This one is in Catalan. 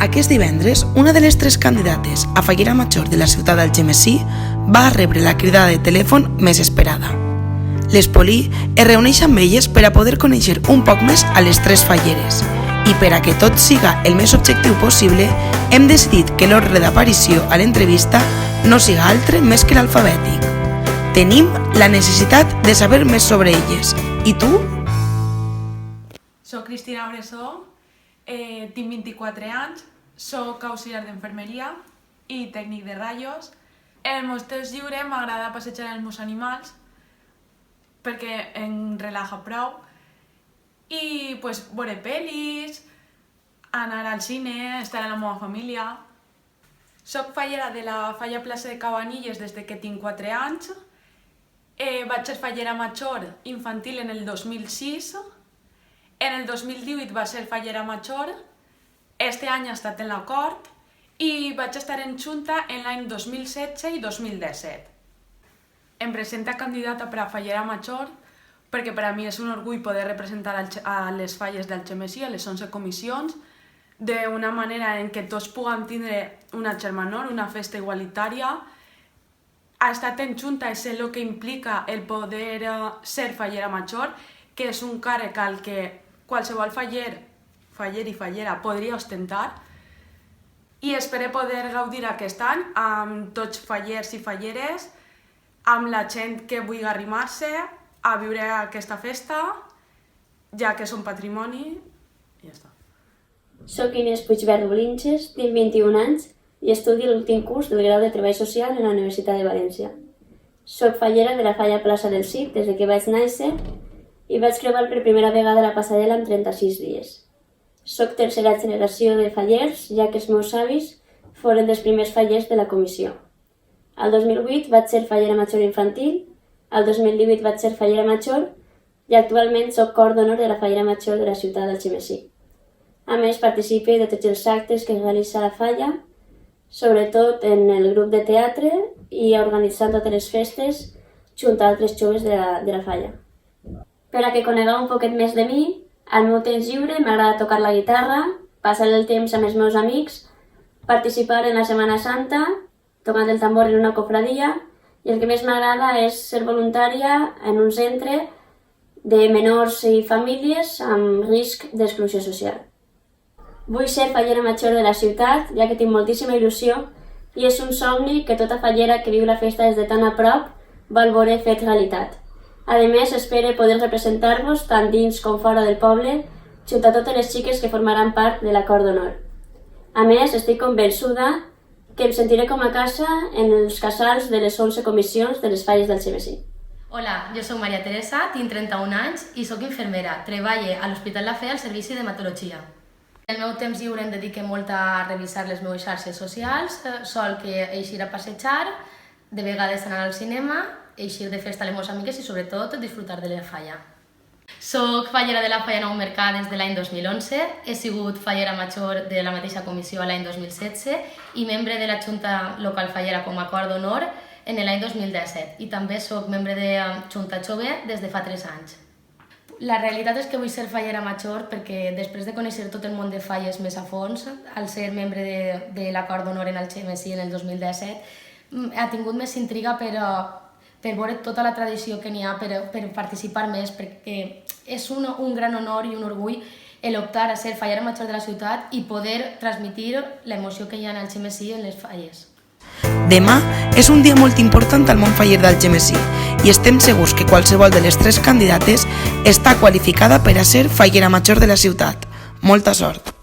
Aquest divendres, una de les 3 candidates a fallera major de la ciutat d'Algemesí va rebre la cridada de telèfon més esperada. L'Espolí es reuneix amb elles per a poder conèixer un poc més a les 3 falleres i per a que tot siga el més objectiu possible, hem decidit que l'ordre d'aparició a l'entrevista no siga altre més que l'alfabètic. Tenim la necessitat de saber més sobre elles. I tu? Soc Cristina Bressó, tinc 24 anys, soc auxiliar d'enfermeria i tècnic de rajos. En el meu temps lliure m'agrada passejar els meus animals perquè em relaja prou i veure pel·lis, anar al cine, estar amb la meva família. Soc fallera de la Falla Plaça de Cabanilles des que tinc 4 anys. Vaig ser fallera major infantil en el 2006. En el 2018 va ser fallera major, este any ha estat en la Cort i vaig estar en Junta en l'any 2016 i 2017. Em presento candidata per a fallera major perquè per a mi és un orgull poder representar a les falles d'Algemesí, a les 11 comissions, d'una manera en què tots puguem tindre una germanor, una festa igualitària. Ha estat en Junta és el que implica el poder ser fallera major, que és un càrrec al que qualsevol faller i fallera podria ostentar, i espero poder gaudir aquest any amb tots fallers i falleres, amb la gent que vulgui arrimar-se a viure aquesta festa, ja que és un patrimoni, i ja està. Soc Inés Puigverd Blinches, tinc 21 anys i estudio l'últim curs del grau de Treball Social en la Universitat de València. Soc fallera de la Falla Plaça del CIC des que vaig néixer i vaig creuar per primera vegada la passarel·la en 36 dies. Soc tercera generació de fallers, ja que els meus avis foren dels primers fallers de la comissió. Al 2008 vaig ser fallera major infantil, al 2018 vaig ser fallera major i actualment soc cor d'honor de la fallera major de la ciutat d'Algemesí. A més, participe de tots els actes que realitza la falla, sobretot en el grup de teatre i organitzant totes les festes junt a altres joves de la falla. Per a que conegueu un poquet més de mi, al meu temps lliure m'agrada tocar la guitarra, passar el temps amb els meus amics, participar en la Setmana Santa, tocant el tambor en una cofradia, i el que més m'agrada és ser voluntària en un centre de menors i famílies amb risc d'exclusió social. Vull ser fallera major de la ciutat, ja que tinc moltíssima il·lusió i és un somni que tota fallera que viu la festa des de tan a prop vol veure fet realitat. A més, espero poder representar-vos tant dins com fora del poble, junt a totes les xiques que formaran part de la Cort d'Honor. A més, estic convençuda que em sentiré com a casa en els casals de les 11 comissions de les falles d'Algemesí. Hola, jo soc Maria Teresa, tinc 31 anys i soc infermera. Treballo a l'Hospital La Fe al servici d'hematologia. El meu temps lliure em dedique molt a revisar les meves xarxes socials, sol que eixir a passejar, de vegades anar al cinema, eixir de festa amb les meves amigues i sobretot disfrutar de la falla. Soc fallera de la Falla Nou Mercat des de l'any 2011, he sigut fallera major de la mateixa comissió l'any 2016 i membre de la Junta Local Fallera com a cor d'honor en l'any 2017 i també soc membre de Junta Jove des de fa 3 anys. La realitat és que vull ser fallera major perquè després de conèixer tot el món de falles més a fons, al ser membre de la cor d'honor en Algemesí en el 2017, ha tingut més intriga per veure tota la tradició que n'hi ha, per participar més, perquè és un gran honor i un orgull optar a ser fallera major de la ciutat i poder transmitir l'emoció que hi ha en Algemesí en les falles. Demà és un dia molt important al món faller d'Algemesí i estem segurs que qualsevol de les 3 candidates està qualificada per a ser fallera major de la ciutat. Molta sort!